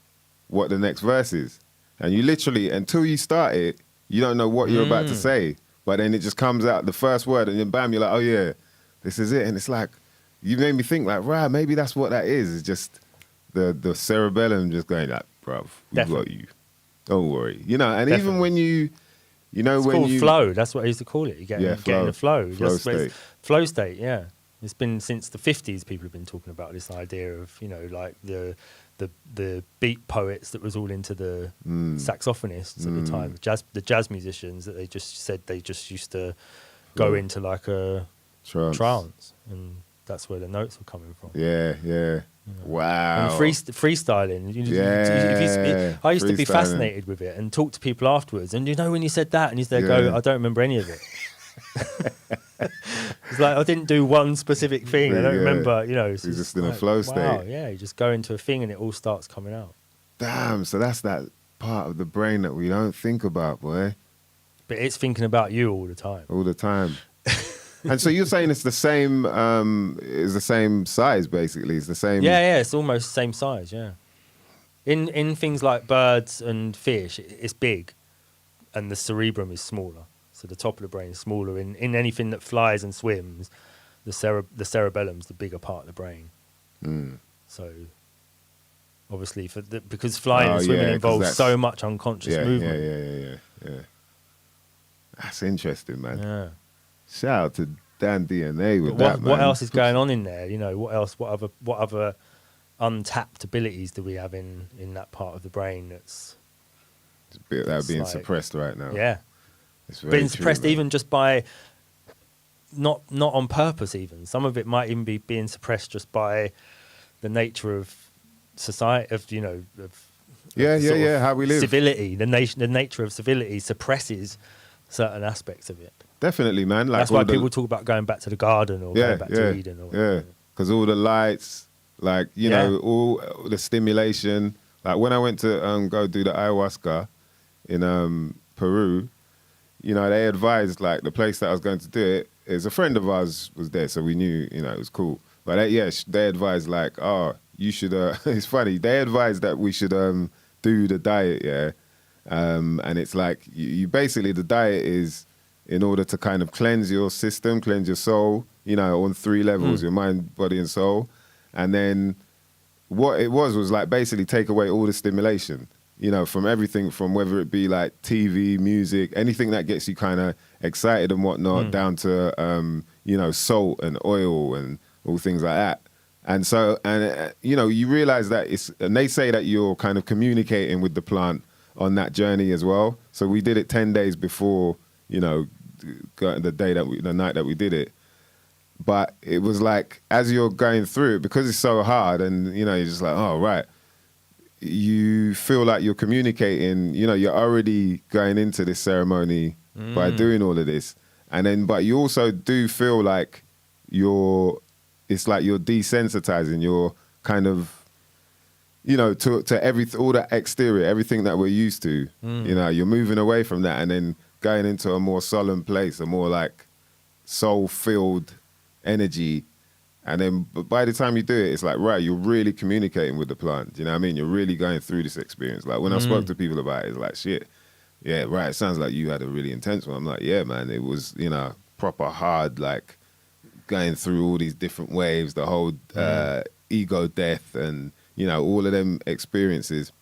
what the next verse is, and you literally, until you start it, you don't know what you're about to say. But then it just comes out, the first word, and then bam, you're like, oh yeah, this is it. And it's like, you made me think like, right, maybe that's what that is. It's just the cerebellum just going like, bruv, we got you. Don't worry. You know, and even when you know, it's when called flow. That's what I used to call it. You get in the flow. Flow state, yeah. It's been since the 50s people have been talking about this idea of, you know, like the beat poets that was all into the saxophonists at the time, the jazz musicians, that they just said they just used to go into like a trance, and that's where the notes were coming from. Yeah. Wow. And freestyling. I used to be fascinated with it and talk to people afterwards. And you know, when you said that, and you said, "Go," I don't remember any of it. It's like I didn't do one specific thing. I don't remember. You know, it's just in a flow state. Wow, yeah, you just go into a thing and it all starts coming out. Damn. So that's that part of the brain that we don't think about, boy. But it's thinking about you all the time. All the time. And so you're saying it's the same? Is the same size basically? It's the same. Yeah. It's almost the same size. Yeah. In things like birds and fish, it's big, and the cerebrum is smaller. So the top of the brain is smaller. In anything that flies and swims, the cerebellum's the bigger part of the brain. So obviously, because flying and swimming involves so much unconscious movement. Yeah. That's interesting, man. Yeah. Shout out to Dan DNA with that, man. What else is going on in there? You know, what else? What other untapped abilities do we have in that part of the brain that's being suppressed right now? Yeah. It's being suppressed even just by not on purpose. Even some of it might even be being suppressed just by the nature of society, how we live. Civility, the nature of civility suppresses certain aspects of it. Definitely, man. Like That's why all the- people talk about going back to the garden or going back to Eden. Or yeah. Because all the lights, like, you know, all the stimulation. Like when I went to go do the ayahuasca in Peru, you know, they advised, like, the place that I was going to do it is a friend of ours was there, so we knew, you know, it was cool. But they advised, like, oh, you should, it's funny, they advised that we should do the diet, yeah. And it's like, you basically, the diet is in order to kind of cleanse your system, cleanse your soul, you know, on 3 levels, your mind, body, and soul. And then what it was like basically take away all the stimulation, you know, from everything, from whether it be like TV, music, anything that gets you kind of excited and whatnot, down to, you know, salt and oil and all things like that. And so, you know, you realize that and they say that you're kind of communicating with the plant on that journey as well. So we did it 10 days before, you know, the night that we did it. But it was like, as you're going through it, because it's so hard and, you know, you're just like, oh, right. You feel like you're communicating, you know, you're already going into this ceremony by doing all of this. And then, but you also do feel like it's like you're desensitizing, you're kind of, you know, to all that exterior, everything that we're used to, you know, you're moving away from that and then going into a more solemn place, a more like soul-filled energy. And then by the time you do it, it's like, right, you're really communicating with the plant. Do you know what I mean? You're really going through this experience. Like when I spoke to people about it, it's like, shit, yeah, right, it sounds like you had a really intense one. I'm like, yeah, man, it was, you know, proper hard, like going through all these different waves, the whole ego death and, you know, all of them experiences,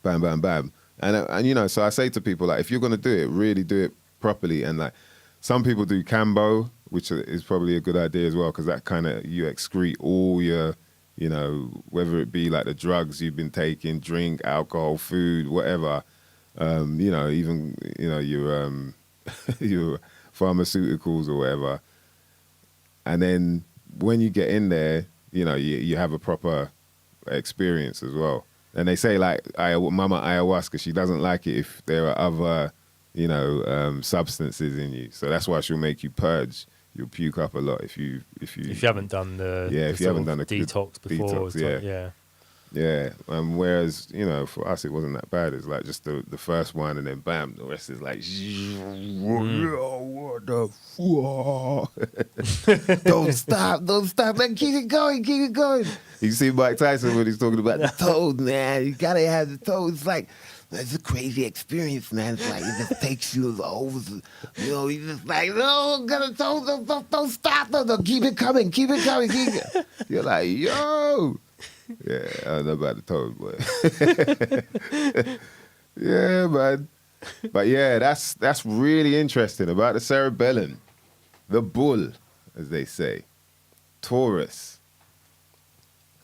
bam, bam, bam. And you know, so I say to people, like, if you're going to do it, really do it properly. And like, some people do Cambo, which is probably a good idea as well, because that kind of, you excrete all your, you know, whether it be like the drugs you've been taking, drink, alcohol, food, whatever, you know, even, you know, your your pharmaceuticals or whatever. And then when you get in there, you know, you have a proper experience as well. And they say, like, Mama Ayahuasca, she doesn't like it if there are other, you know, substances in you. So that's why she'll make you purge. You'll puke up a lot if you haven't done if you haven't done the detox before. Detox, yeah. Whereas, you know, for us it wasn't that bad. It's like just the first one, and then bam, the rest is like, what the fuck? Don't stop, man, keep it going. You see Mike Tyson when he's talking about the toes, man. You gotta have the toes. It's like, it's a crazy experience, man. It's like, it just takes you over, you know, you just like, no, gotta toes, don't stop, no, keep it coming. You're like, yo. Yeah, I don't know about the toes, but yeah, man. But yeah, that's really interesting about the cerebellum, the bull, as they say, Taurus.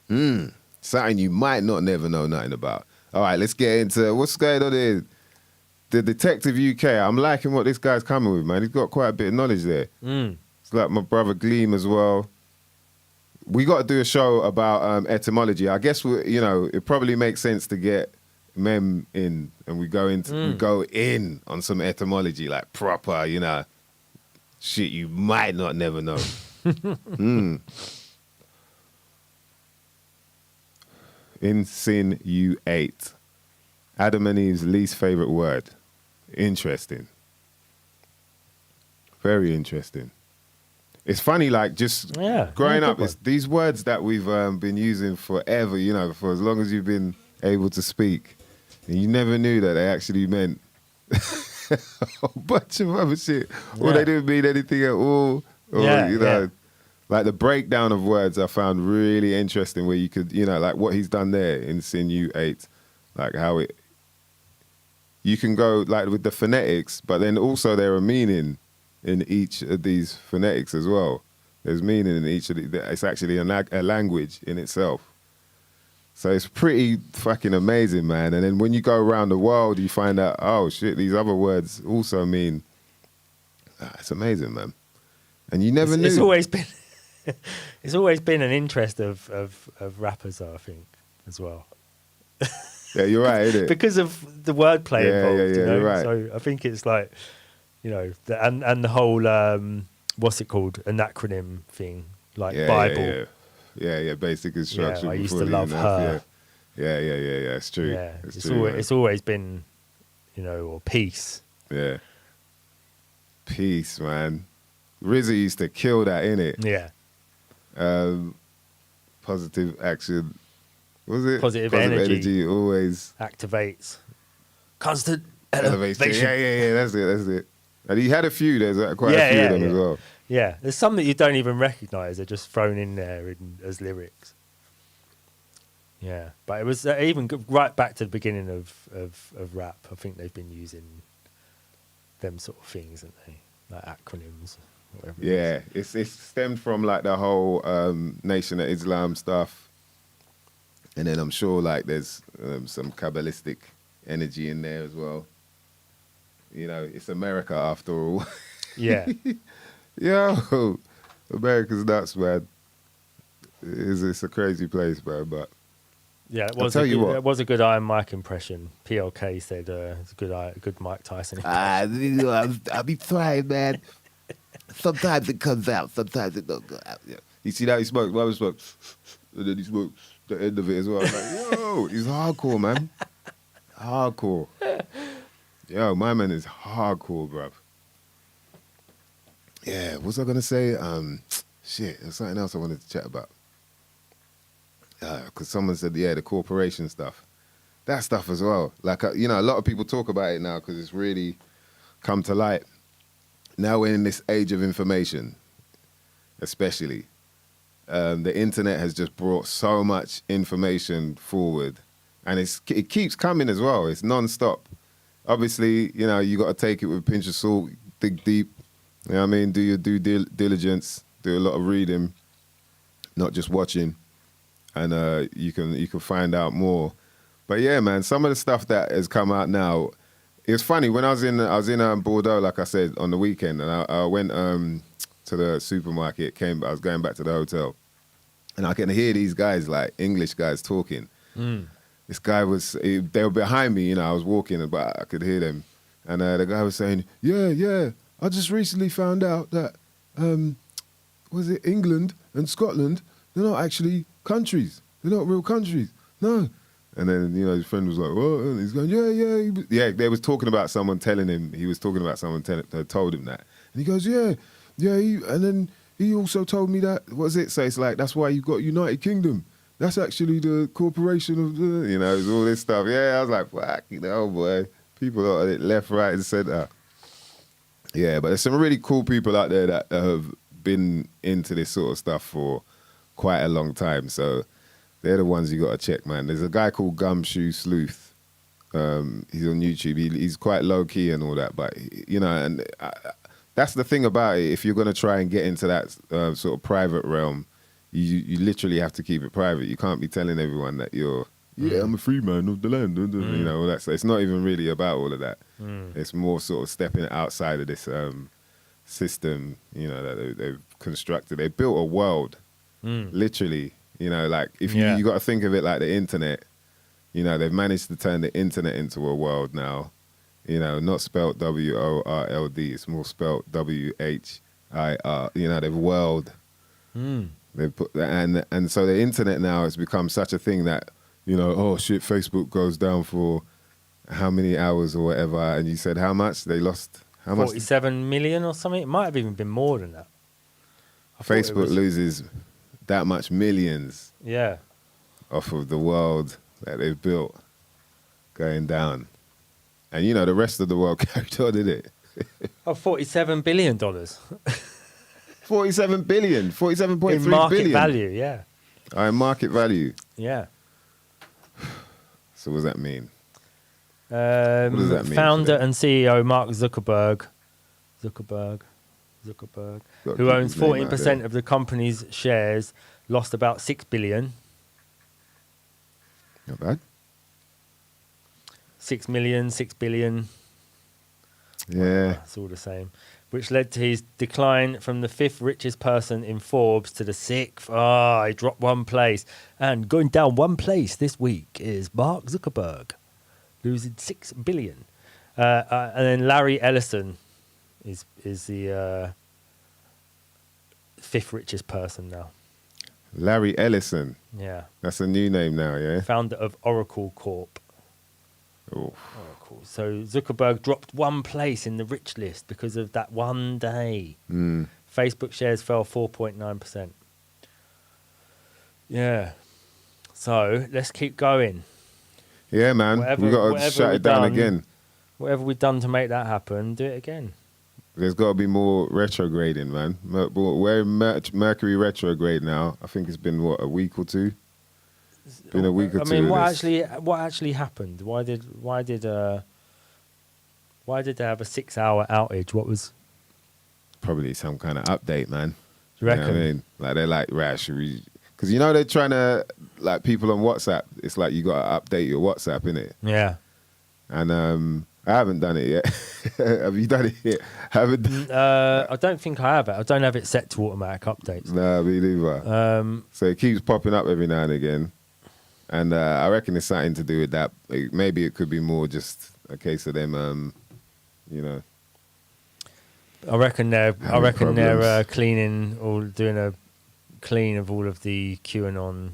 Something you might not never know nothing about. All right, let's get into what's going on here. The Detective UK. I'm liking what this guy's coming with, man. He's got quite a bit of knowledge there. It's like my brother Gleam as well. We got to do a show about etymology. I guess you know, it probably makes sense to get Mem in, and we go in on some etymology, like proper, you know, shit you might not never know. Insinuate. Adam and Eve's least favorite word. Interesting. Very interesting. It's funny, like, just growing up, it's these words that we've been using forever, you know, for as long as you've been able to speak. And you never knew that they actually meant a whole bunch of other shit. Or they didn't mean anything at all. Or, you know, like the breakdown of words I found really interesting, where you could, you know, like what he's done there, insinuate, like how you can go, like, with the phonetics, but then also there are meaning in each of these phonetics as well. There's meaning in each of these. It's actually a language in itself. So it's pretty fucking amazing, man. And then when you go around the world, you find out, oh shit, these other words also mean. It's amazing, man. And you never knew. It's always been an interest of rappers, I think, as well. Yeah, you're right, isn't it? Because of the wordplay involved. Yeah, you know? you're right. So I think it's like, you know, and the whole what's it called, an acronym thing, like Bible. Yeah, basic instruction. I used before to love leaving her. Earth. Yeah. It's true. Yeah, it's it's true. always, Man. it's always been, you know, or peace. Yeah. Peace, man. RZA used to kill that, innit? Yeah. Positive action. What was it? Positive energy. Always Activates. Constant elevates. elevation. Yeah. That's it. And he had a few. There's quite a few of them as well. Yeah, there's some that you don't even recognise. They're just thrown in there as lyrics. Yeah, but it was even right back to the beginning of rap. I think they've been using them sort of things, haven't they? Like acronyms. Whatever Yeah, it's stemmed from like the whole Nation of Islam stuff, and then I'm sure like there's some Kabbalistic energy in there as well. You know, it's America after all. Yeah. Yo, America's nuts, man. It's a crazy place, man. But Yeah, I'll tell you what. it was a good Iron Mike impression. PLK said it's a good Mike Tyson impression. I'll be trying, man. Sometimes it comes out, sometimes it don't go out. Yeah. You see that he smokes, Mama smokes, and then he smokes the end of it as well. I'm like, yo, he's hardcore, man. Hardcore. Yo, my man is hardcore, bruv. Yeah, what was I gonna say? Shit, there's something else I wanted to chat about. Because someone said, the corporation stuff. That stuff as well. Like, you know, a lot of people talk about it now because it's really come to light. Now we're in this age of information, especially. The internet has just brought so much information forward. And it keeps coming as well. It's non-stop. Obviously, you know, you got to take it with a pinch of salt, dig deep. You know what I mean? Do your due diligence. Do a lot of reading, not just watching. And you can find out more. But yeah, man, some of the stuff that has come out now, it's funny. When I was in Bordeaux, like I said, on the weekend, and I went to the supermarket. I was going back to the hotel, and I can hear these guys, like English guys, talking. This guy they were behind me. You know, I was walking, but I could hear them, and the guy was saying, "Yeah, I just recently found out that was it England and Scotland? They're not actually countries. They're not real countries. No." And then, you know, his friend was like, "What?" And he's going, yeah. They was talking about someone telling him, he was talking about someone told him that. And he goes, yeah. And then he also told me that, what was it? So it's like, that's why you've got United Kingdom. That's actually the corporation of the, you know, it's all this stuff. Yeah, I was like, fuck, you know, boy. People are left, right, and center. Yeah, but there's some really cool people out there that have been into this sort of stuff for quite a long time. So they're the ones you got to check, man. There's a guy called Gumshoe Sleuth. He's on YouTube. He's quite low-key and all that. But, you know, and that's the thing about it. If you're going to try and get into that sort of private realm, you literally have to keep it private. You can't be telling everyone that you're, I'm a free man of the land. You know, all that. So it's not even really about all of that. It's more sort of stepping outside of this system, you know, that they've constructed. They built a world, literally. You know, like, if you got to think of it like the internet, you know, they've managed to turn the internet into a world now, you know, not spelt WORLD, it's more spelt WHIR, you know, they've world. They've put and so the internet now has become such a thing that, you know, oh shit, Facebook goes down for how many hours or whatever, and you said how much? They lost, how much? 47 million or something? It might have even been more than that. Facebook loses that much millions off of the world that they've built going down. And, you know, the rest of the world carried on, didn't it? $47 billion. 47 billion, 47.3 billion. In market value, yeah. In market value. Yeah. So what does that mean? What does that mean? Founder and CEO Mark Zuckerberg, who owns 14% of the company's shares, lost about $6 billion. Not bad. 6 million, 6 billion. Yeah. It's all the same. Which led to his decline from the 5th richest person in Forbes to the 6th. He dropped one place. And going down one place this week is Mark Zuckerberg, losing $6 billion. And then Larry Ellison is the fifth richest person now. Larry Ellison. Yeah. That's a new name now, yeah? Founder of Oracle Corp. Oh. Oracle. So Zuckerberg dropped one place in the rich list because of that one day. Facebook shares fell 4.9%. Yeah. So let's keep going. Yeah, man. We got to shut it down again. Whatever we've done to make that happen, do it again. There's got to be more retrograding, man. We're in Mercury retrograde now. I think it's been, what, a week or two? Been a week or two. I mean, what actually happened? Why did they have a 6-hour outage? What was... Probably some kind of update, man. Do you reckon? You know what I mean? Like, they're like, right, should we... Because, you know, they're trying to, like, people on WhatsApp, it's like you got to update your WhatsApp, innit? Yeah. And I haven't done it yet. Have you done it yet? I don't think I have it. I don't have it set to automatic updates. No, me neither. So it keeps popping up every now and again. And I reckon it's something to do with that. Maybe it could be more just a case of them, you know. I reckon they're problems. cleaning or doing a clean of all of the QAnon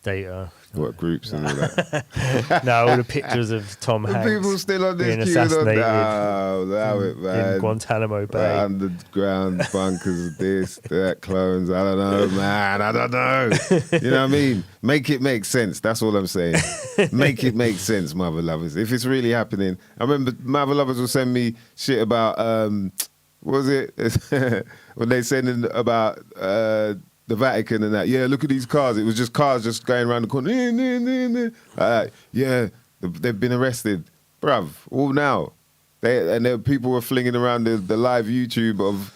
data. What, groups and all that? No, all the pictures of Tom Hanks People still on being this assassinated allow it, man. in Guantanamo Bay. Underground bunkers, this, that, clones. I don't know, man. I don't know. You know what I mean? Make it make sense. That's all I'm saying. Make it make sense, mother lovers. If it's really happening. I remember mother lovers will send me shit about, what was it? When they sending about... the Vatican and that. Yeah, look at these cars. It was just cars just going around the corner. Yeah, they've been arrested. Bruv, all now. People were flinging around the live YouTube of,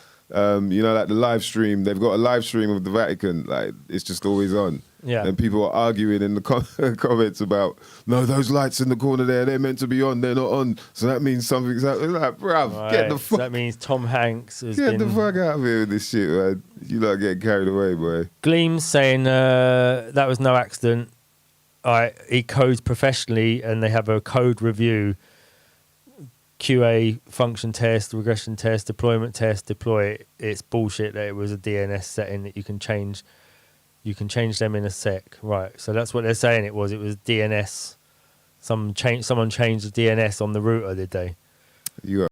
you know, like the live stream. They've got a live stream of the Vatican. Like, it's just always on. Yeah. And people are arguing in the comments about, no, those lights in the corner there, they're meant to be on. They're not on. So that means something's happening. Like, bruv, Right, get the fuck... So that means Tom Hanks has Get been... the fuck out of here with this shit, man. You're not getting carried away, boy. Gleam's saying that was no accident. He codes professionally and they have a code review, QA, function test, regression test, deployment test, deploy it. It's bullshit that it was a DNS setting that you can change. You can change them in a sec. Right, so that's what they're saying it was. It was DNS. Someone changed the DNS on the router, did they? You got